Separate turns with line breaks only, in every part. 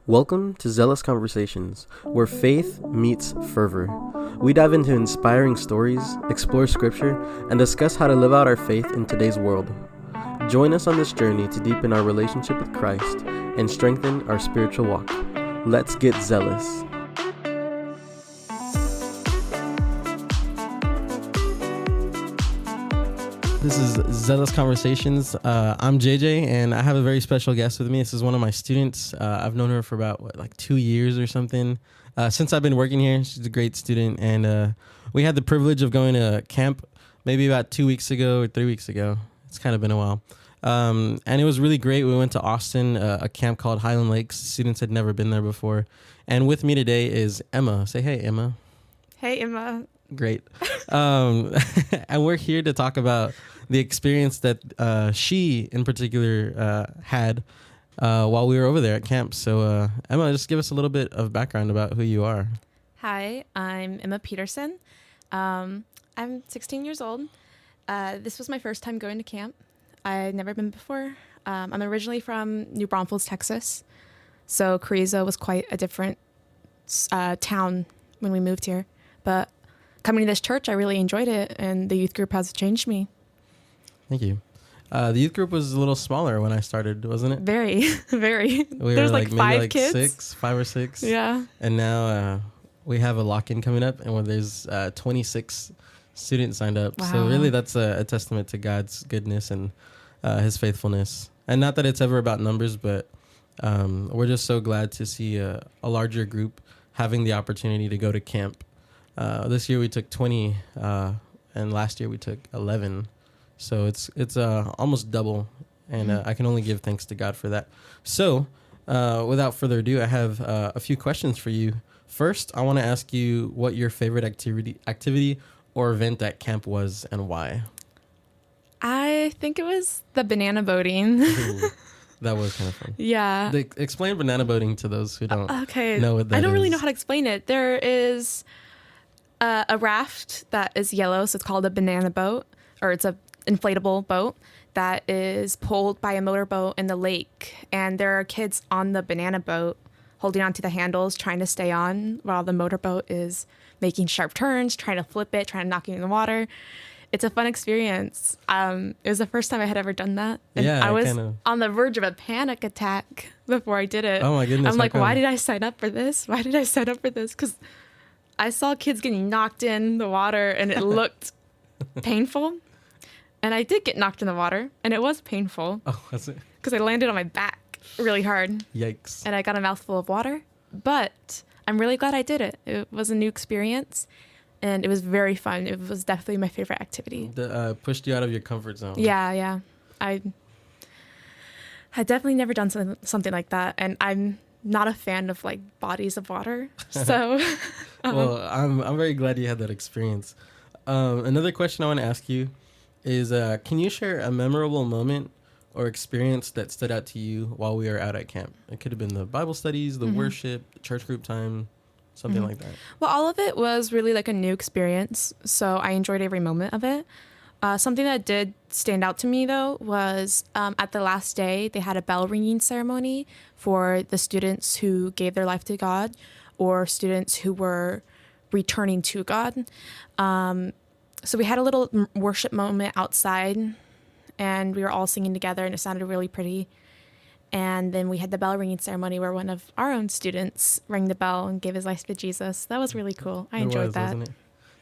Welcome to Zealous Conversations, where faith meets fervor. We dive into inspiring stories, explore scripture, and discuss how to live out our faith in today's world. Join us on this journey to deepen our relationship with Christ and strengthen our spiritual walk. Let's get zealous. This is Zealous Conversations. I'm JJ, and I have a very special guest with me. This is one of my students. I've known her for about 2 years or something. Since I've been working here, she's a great student, and we had the privilege of going to camp maybe about 2 weeks ago or 3 weeks ago. It's kind of been a while. And it was really great. We went to Austin, a camp called Highland Lakes. Students had never been there before. And with me today is Emma. Say hey, Emma.
Hey, Emma.
Great. And we're here to talk about the experience that she in particular had while we were over there at camp. So Emma, just give us a little bit of background about who you are.
Hi, I'm Emma Peterson. I'm 16 years old. This was my first time going to camp. I had never been before. I'm originally from New Braunfels, Texas. So Carrizo was quite a different town when we moved here. But coming to this church, I really enjoyed it, and the youth group has changed me.
Thank you. The youth group was a little smaller when I started, wasn't it?
Very, very.
We
There's
were
five kids.
5 or 6.
Yeah.
And now we have a lock-in coming up, and there's 26 students signed up.
Wow.
So really that's a testament to God's goodness and his faithfulness. And not that it's ever about numbers, but we're just so glad to see a larger group having the opportunity to go to camp. This year we took 20, and last year we took 11. So it's almost double, and I can only give thanks to God for that. So without further ado, I have a few questions for you. First, I want to ask you what your favorite activity or event at camp was and why.
I think it was the banana boating.
Ooh, that was kind of fun.
Yeah.
Explain banana boating to those who don't know what that is.
I don't really know how to explain it. There is a raft that is yellow, so it's called a banana boat, or it's a inflatable boat that is pulled by a motorboat in the lake, and there are kids on the banana boat holding onto the handles trying to stay on while the motorboat is making sharp turns, trying to flip it, trying to knock it in the water. It's a fun experience. It was the first time I had ever done that, and I was on the verge of a panic attack before I did it.
Oh my goodness.
I'm like, why did I sign up for this? Because I saw kids getting knocked in the water, and it looked painful. And I did get knocked in the water, and it was painful.
Oh, was it?
Because I landed on my back really hard.
Yikes.
And I got a mouthful of water. But I'm really glad I did it. It was a new experience, and it was very fun. It was definitely my favorite activity.
Pushed you out of your comfort zone.
Yeah. I had definitely never done something like that, and I'm not a fan of bodies of water. So,
well, I'm very glad you had that experience. Another question I want to ask you is, can you share a memorable moment or experience that stood out to you while we were out at camp? It could have been the Bible studies, the worship, church group time, something like that.
Well, all of it was really a new experience, so I enjoyed every moment of it. Something that did stand out to me, though, was at the last day, they had a bell ringing ceremony for the students who gave their life to God or students who were returning to God. So we had a little worship moment outside, and we were all singing together, and it sounded really pretty. And then we had the bell ringing ceremony where one of our own students rang the bell and gave his life to Jesus. That was really cool. I enjoyed that. Wasn't it?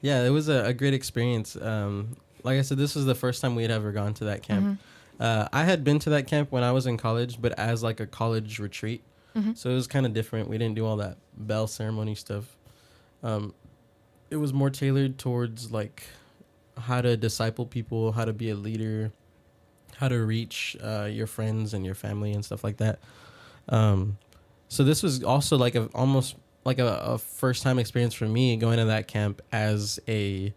Yeah, it was a great experience. Like I said, this was the first time we had ever gone to that camp. I had been to that camp when I was in college, but as a college retreat. So it was kind of different. We didn't do all that bell ceremony stuff. It was more tailored towards how to disciple people, how to be a leader, how to reach your friends and your family and stuff like that. So this was also almost a first time experience for me going to that camp as a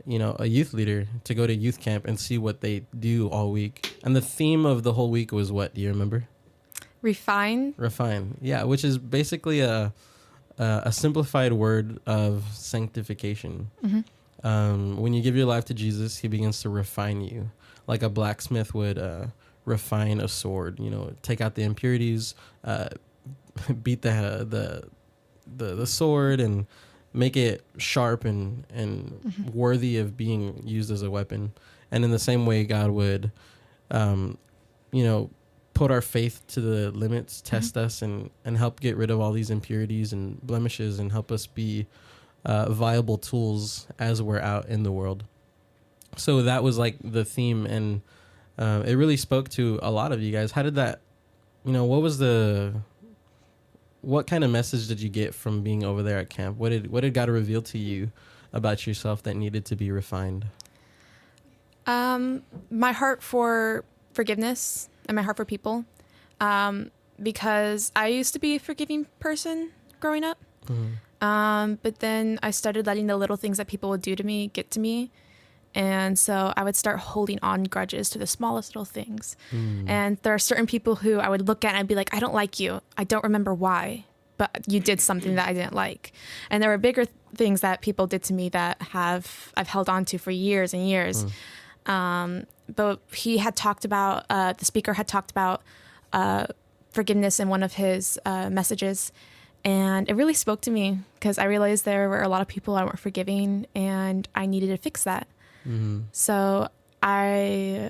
youth leader, to go to youth camp and see what they do all week. And the theme of the whole week was what? Do you remember?
Refine.
Yeah, which is basically a simplified word of sanctification. When you give your life to Jesus, he begins to refine you, like a blacksmith would refine a sword. Take out the impurities, beat the sword and make it sharp and worthy of being used as a weapon. And in the same way, God would, put our faith to the limits, test us, and help get rid of all these impurities and blemishes, and help us be viable tools as we're out in the world. So that was like the theme, and it really spoke to a lot of you guys. How did that, what kind of message did you get from being over there at camp? What did God reveal to you about yourself that needed to be refined?
My heart for forgiveness and my heart for people, because I used to be a forgiving person growing up. But then I started letting the little things that people would do to me get to me. And so I would start holding on grudges to the smallest little things. And there are certain people who I would look at and I'd be like, I don't like you. I don't remember why, but you did something that I didn't like. And there were bigger things that people did to me that I've held on to for years and years. But he had talked about, the speaker had talked about forgiveness in one of his messages. And it really spoke to me because I realized there were a lot of people I weren't forgiving and I needed to fix that. So I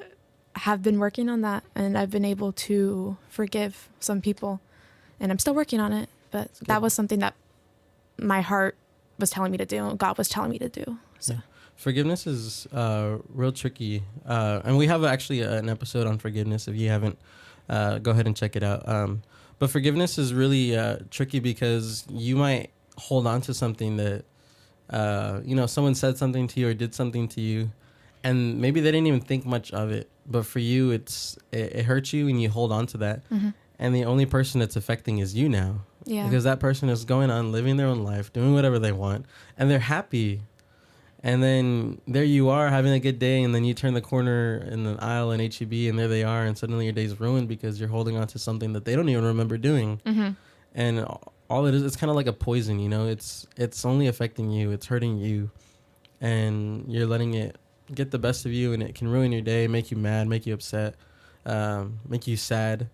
have been working on that, and I've been able to forgive some people, and I'm still working on it. But that was something that my heart was telling me to do. God was telling me to do. So. Yeah.
Forgiveness is real tricky. And we have actually an episode on forgiveness. If you haven't, go ahead and check it out. But forgiveness is really tricky because you might hold on to something that, someone said something to you or did something to you, and maybe they didn't even think much of it. But for you, it hurts you and you hold on to that. And the only person it's affecting is you now. Yeah. Because that person is going on, living their own life, doing whatever they want, and they're happy. And then there you are having a good day, and then you turn the corner in the aisle in H-E-B, and there they are, and suddenly your day's ruined because you're holding on to something that they don't even remember doing. And all it is, it's kind of like a poison, it's only affecting you, it's hurting you, and you're letting it get the best of you, and it can ruin your day, make you mad, make you upset, make you sad.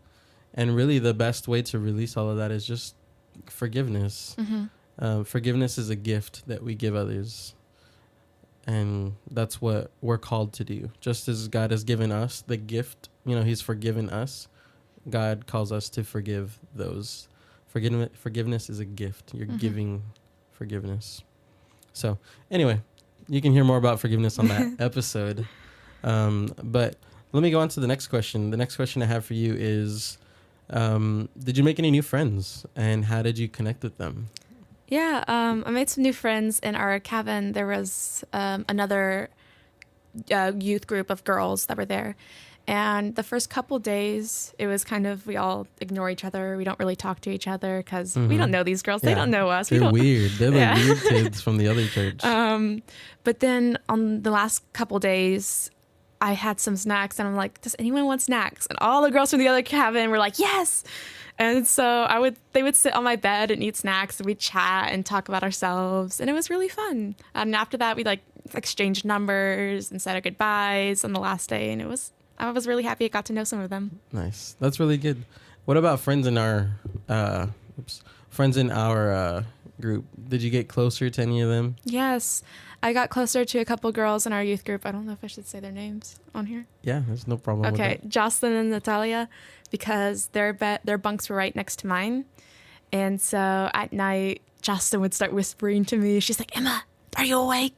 And really the best way to release all of that is just forgiveness. Forgiveness is a gift that we give others. And that's what we're called to do. Just as God has given us the gift, he's forgiven us, God calls us to forgive those. Forgiveness is a gift. You're giving forgiveness. So anyway, you can hear more about forgiveness on that episode. But let me go on to the next question. The next question I have for you is, did you make any new friends, and how did you connect with them?
Yeah, I made some new friends in our cabin. There was another youth group of girls that were there. And the first couple days, it was kind of, we all ignore each other. We don't really talk to each other because we don't know these girls. Yeah. They don't know us.
They're weird. They're the weird kids from the other church.
But then on the last couple days, I had some snacks, and I'm like, does anyone want snacks? And all the girls from the other cabin were like, yes. And so they would sit on my bed and eat snacks, and we'd chat and talk about ourselves, and it was really fun. And after that, we exchanged numbers and said our goodbyes on the last day, and I was really happy I got to know some of them.
Nice, that's really good. What about friends in our group? Did you get closer to any of them?
Yes, I got closer to a couple girls in our youth group. I don't know if I should say their names on here.
Yeah, there's no problem.
Okay,
with that.
Jocelyn and Natalia, because their bunks were right next to mine. And so at night, Jocelyn would start whispering to me. She's like, Emma, are you awake?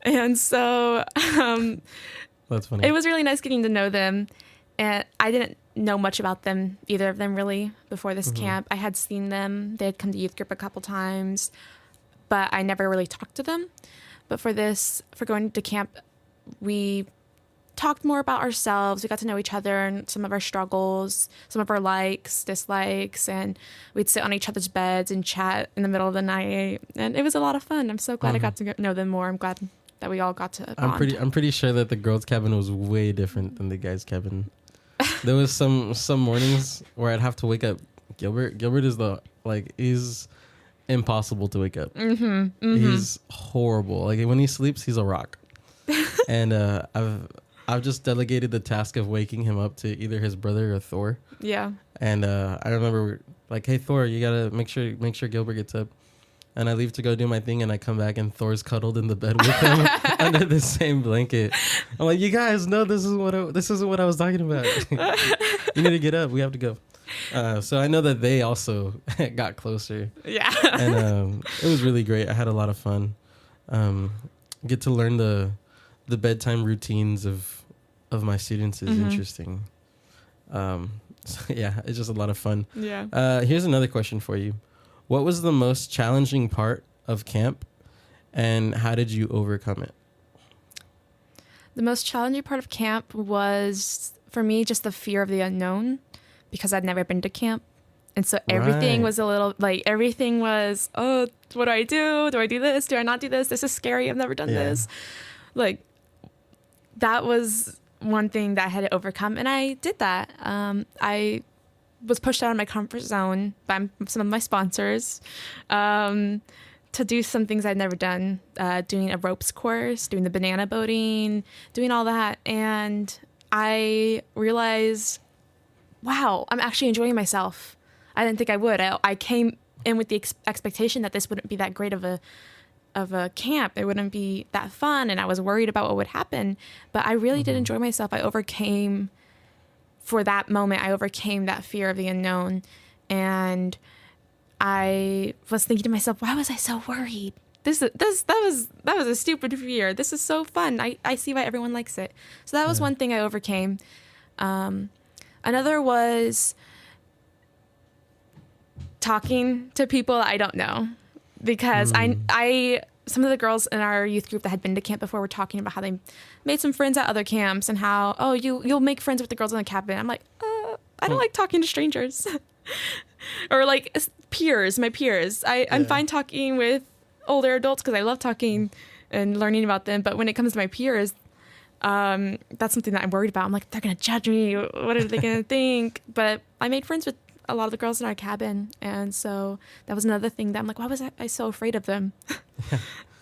And so
that's funny.
It was really nice getting to know them. And I didn't know much about them, either of them really, before this camp. I had seen them. They had come to youth group a couple times, but I never really talked to them. But for going to camp, we talked more about ourselves. We got to know each other and some of our struggles, some of our likes, dislikes, and we'd sit on each other's beds and chat in the middle of the night. And it was a lot of fun. I'm so glad I got to know them more. I'm glad that we all got to bond.
I'm pretty sure that the girls' cabin was way different than the guys' cabin. There was some mornings where I'd have to wake up Gilbert. Gilbert is he's impossible to wake up. He's horrible. Like when he sleeps, he's a rock. And I've just delegated the task of waking him up to either his brother or Thor.
Yeah.
And I remember like, hey Thor, you gotta make sure Gilbert gets up. And I leave to go do my thing, and I come back, and Thor's cuddled in the bed with him under the same blanket. I'm like, you guys know this isn't what I was talking about. You need to get up. We have to go. So I know that they also got closer.
Yeah.
And it was really great. I had a lot of fun. Get to learn the bedtime routines of my students is interesting. So yeah, it's just a lot of fun.
Yeah.
Here's another question for you. What was the most challenging part of camp, and how did you overcome it?
The most challenging part of camp was, for me, just the fear of the unknown, because I'd never been to camp. And so everything was a little, like, everything was, oh, what do I do? Do I do this? Do I not do this? This is scary. I've never done this. Like, that was one thing that I had to overcome, and I did that. I was pushed out of my comfort zone by some of my sponsors to do some things I'd never done, doing a ropes course, doing the banana boating, doing all that. And I realized, wow, I'm actually enjoying myself. I didn't think I would. I came in with the expectation that this wouldn't be that great of a camp. It wouldn't be that fun, and I was worried about what would happen. But I really did enjoy myself. I overcame that fear of the unknown, and I was thinking to myself, why was I so worried? That was a stupid fear. This is so fun. I see why everyone likes it. So that was one thing I overcame. Another was talking to people I don't know, because I some of the girls in our youth group that had been to camp before were talking about how they made some friends at other camps, and how, oh, you'll make friends with the girls in the cabin. I'm like, I don't like talking to strangers. Or like my peers. I'm fine talking with older adults because I love talking and learning about them. But when it comes to my peers, that's something that I'm worried about. I'm like, they're going to judge me. What are they going to think? But I made friends with a lot of the girls in our cabin. And so that was another thing that I'm like, why was I so afraid of them?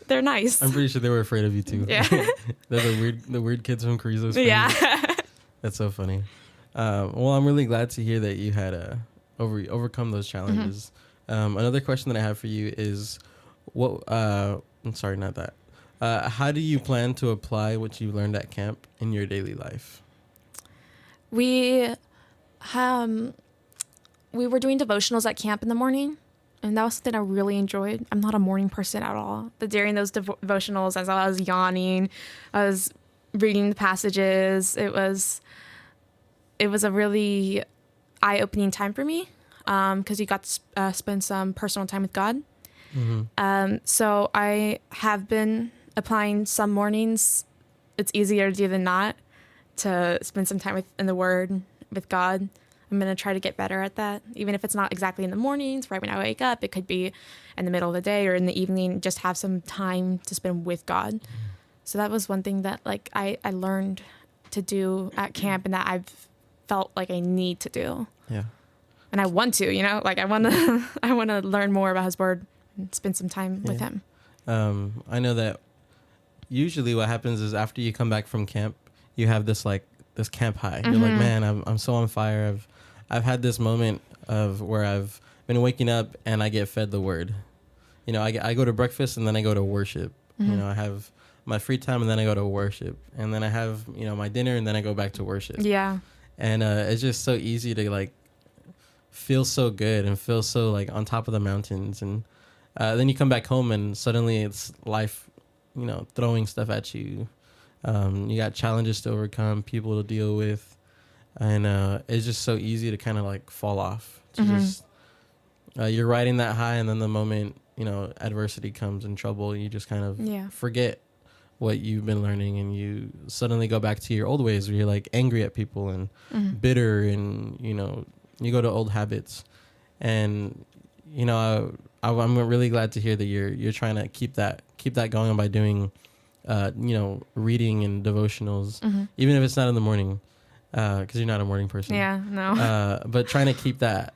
They're nice.
I'm pretty sure they were afraid of you too.
Yeah.
They're the weird kids from Carrizo's.
Yeah.
That's so funny. Well, I'm really glad to hear that you had overcome those challenges. Another question that I have for you is, I'm sorry, not that. How do you plan to apply what you learned at camp in your daily life?
We were doing devotionals at camp in the morning, and that was something I really enjoyed. I'm not a morning person at all. But during those devotionals, as I was yawning, I was reading the passages. It was a really eye-opening time for me, because you got to spend some personal time with God. So I have been applying some mornings. It's easier to do than not, to spend some time in the Word with God. I'm going to try to get better at that. Even if it's not exactly in the mornings, right when I wake up, it could be in the middle of the day or in the evening, just have some time to spend with God. So that was one thing that I learned to do at camp, and that I've felt like I need to do. Yeah. And I want to, I want to learn more about His Word and spend some time with Him.
I know that usually what happens is after you come back from camp, you have this camp high. You're like, man, I'm so on fire. I've had this moment of where I've been waking up and I get fed the Word. I go to breakfast and then I go to worship. I have my free time and then I go to worship, and then I have my dinner and then I go back to worship. Yeah. And it's just so easy to feel so good and feel so on top of the mountains, and then you come back home and suddenly it's life, throwing stuff at you. You got challenges to overcome, people to deal with, and it's just so easy to kind of fall off. To just you're riding that high, and then the moment adversity comes and trouble, you just kind of forget what you've been learning, and you suddenly go back to your old ways where you're angry at people and bitter, and you go to old habits. And I'm really glad to hear that you're trying to keep that going by doing reading and devotionals, even if it's not in the morning, because you're not a morning person. Yeah, no. But trying to keep that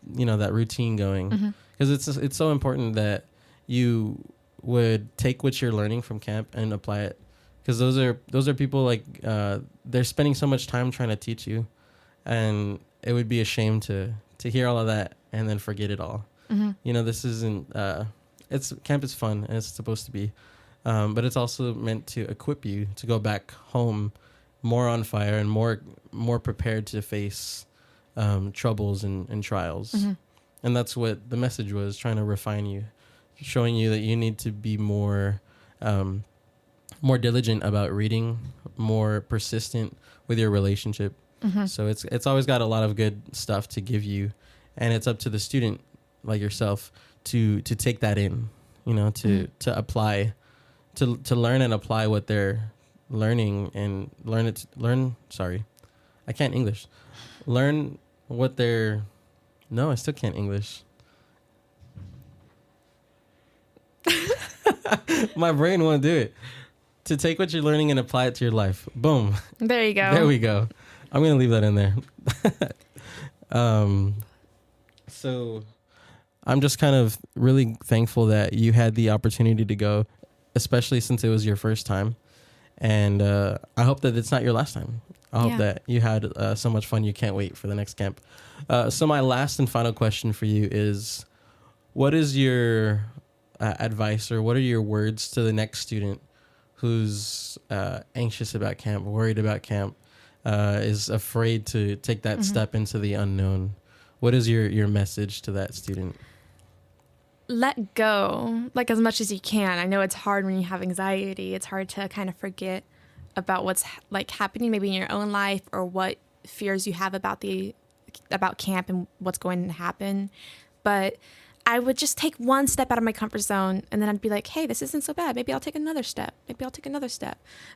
routine going, because it's so important that you would take what you're learning from camp and apply it, because those are people they're spending so much time trying to teach you, and it would be a shame to hear all of that and then forget it all. This isn't camp is fun, and it's supposed to be, but it's also meant to equip you to go back home more on fire and more prepared to face troubles and trials. And that's what the message was, trying to refine you, showing you that you need to be more diligent about reading, more persistent with your relationship. So it's always got a lot of good stuff to give you, and it's up to the student like yourself to take that in, to apply, to learn and apply what they're learning, and learn what they're, no, I still can't English. My brain won't do it. To take what you're learning and apply it to your life. Boom.
There you go.
There we go. I'm going to leave that in there. So I'm just kind of really thankful that you had the opportunity to go, especially since it was your first time. And I hope that it's not your last time. I hope that you had so much fun you can't wait for the next camp. So my last and final question for you is, what is your advice, or what are your words to the next student who's anxious about camp, worried about camp, is afraid to take that step into the unknown? What is your message to that student?
Let go, like, as much as you can. I know it's hard when you have anxiety. It's hard to kind of forget about what's happening maybe in your own life, or what fears you have about camp and what's going to happen. But I would just take one step out of my comfort zone, and then I'd be like, hey, this isn't so bad. Maybe I'll take another step.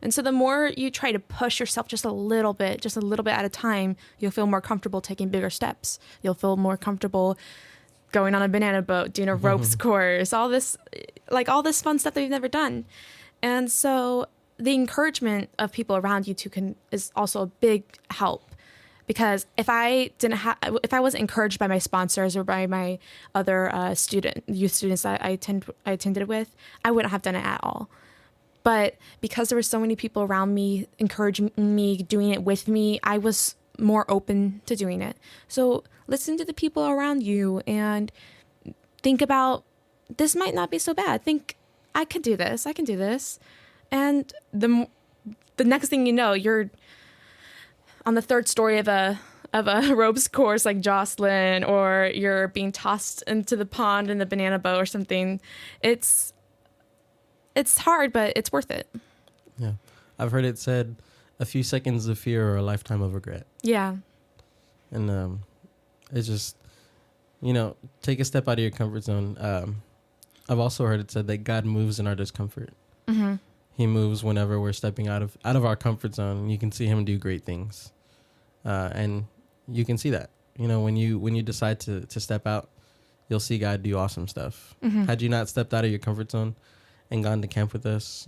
And so the more you try to push yourself just a little bit at a time, you'll feel more comfortable taking bigger steps. You'll feel more comfortable going on a banana boat, doing a ropes course, all this fun stuff that you've never done. And so the encouragement of people around you is also a big help. Because if I wasn't encouraged by my sponsors or by my other youth students that I attended with, I wouldn't have done it at all. But because there were so many people around me encouraging me, doing it with me, I was more open to doing it. So listen to the people around you and think about, this might not be so bad. Think, I can do this. And the next thing you know, you're on the third story of a ropes course like Jocelyn, or you're being tossed into the pond in the banana boat or something. It's hard, but it's worth it.
Yeah. I've heard it said, a few seconds of fear or a lifetime of regret.
Yeah.
And it's just, take a step out of your comfort zone. I've also heard it said that God moves in our discomfort. He moves whenever we're stepping out of our comfort zone, and you can see him do great things. And you can see that, when you decide to step out, you'll see God do awesome stuff. Had you not stepped out of your comfort zone and gone to camp with us,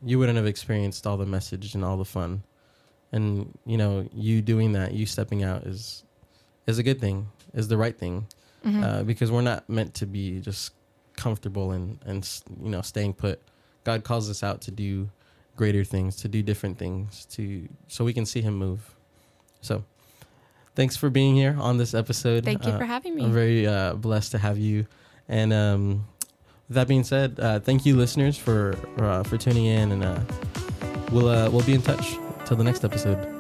you wouldn't have experienced all the message and all the fun. And, you doing that, you stepping out is a good thing, is the right thing. Because we're not meant to be just comfortable and staying put. God calls us out to do greater things, to do different things, so we can see him move. So thanks for being here on this episode.
Thank you for having me.
I'm very blessed to have you. And with that being said, thank you, listeners, for tuning in, and we'll be in touch till the next episode.